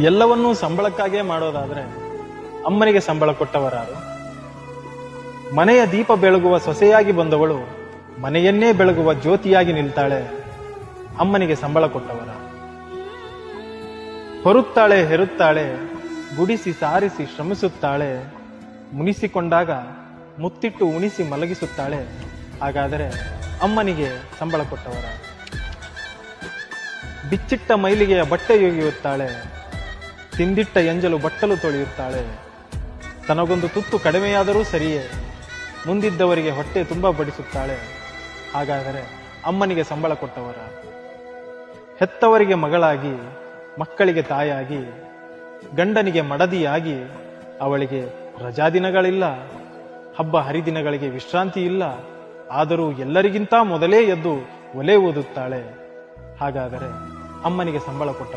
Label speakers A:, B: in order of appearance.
A: ಎಲ್ಲವನ್ನೂ ಸಂಬಳಕ್ಕಾಗೇ ಮಾಡೋದಾದ್ರೆ ಅಮ್ಮನಿಗೆ ಸಂಬಳ ಕೊಟ್ಟವರಾರು? ಮನೆಯ ದೀಪ ಬೆಳಗುವ ಸೊಸೆಯಾಗಿ ಬಂದವಳು ಮನೆಯನ್ನೇ ಬೆಳಗುವ ಜ್ಯೋತಿಯಾಗಿ ನಿಲ್ತಾಳೆ. ಅಮ್ಮನಿಗೆ ಸಂಬಳ ಕೊಟ್ಟವರ? ಹೊರುತ್ತಾಳೆ, ಹೆರುತ್ತಾಳೆ, ಗುಡಿಸಿ ಸಾರಿಸಿ ಶ್ರಮಿಸುತ್ತಾಳೆ, ಮುನಿಸಿಕೊಂಡಾಗ ಮುತ್ತಿಟ್ಟು ಉಣಿಸಿ ಮಲಗಿಸುತ್ತಾಳೆ. ಹಾಗಾದರೆ ಅಮ್ಮನಿಗೆ ಸಂಬಳ ಕೊಟ್ಟವರ? ಬಿಚ್ಚಿಟ್ಟ ಮೈಲಿಗೆಯ ಬಟ್ಟೆ ಒಗೆಯುತ್ತಾಳೆ, ತಿಂದಿಟ್ಟ ಎಂಜಲು ಬಟ್ಟಲು ತೊಳೆಯುತ್ತಾಳೆ. ತನಗೊಂದು ತುತ್ತು ಕಡಿಮೆಯಾದರೂ ಸರಿಯೇ, ಮುಂದಿದ್ದವರಿಗೆ ಹೊಟ್ಟೆ ತುಂಬ ಬಡಿಸುತ್ತಾಳೆ. ಹಾಗಾದರೆ ಅಮ್ಮನಿಗೆ ಸಂಬಳ ಕೊಟ್ಟವರ? ಹೆತ್ತವರಿಗೆ ಮಗಳಾಗಿ, ಮಕ್ಕಳಿಗೆ ತಾಯಾಗಿ, ಗಂಡನಿಗೆ ಮಡದಿಯಾಗಿ, ಅವಳಿಗೆ ರಜಾದಿನಗಳಿಲ್ಲ, ಹಬ್ಬ ಹರಿದಿನಗಳಿಗೆ ವಿಶ್ರಾಂತಿ ಇಲ್ಲ. ಆದರೂ ಎಲ್ಲರಿಗಿಂತ ಮೊದಲೇ ಎದ್ದು ಒಲೆ ಓದುತ್ತಾಳೆ. ಹಾಗಾದರೆ ಅಮ್ಮನಿಗೆ ಸಂಬಳ ಕೊಟ್ಟವರ?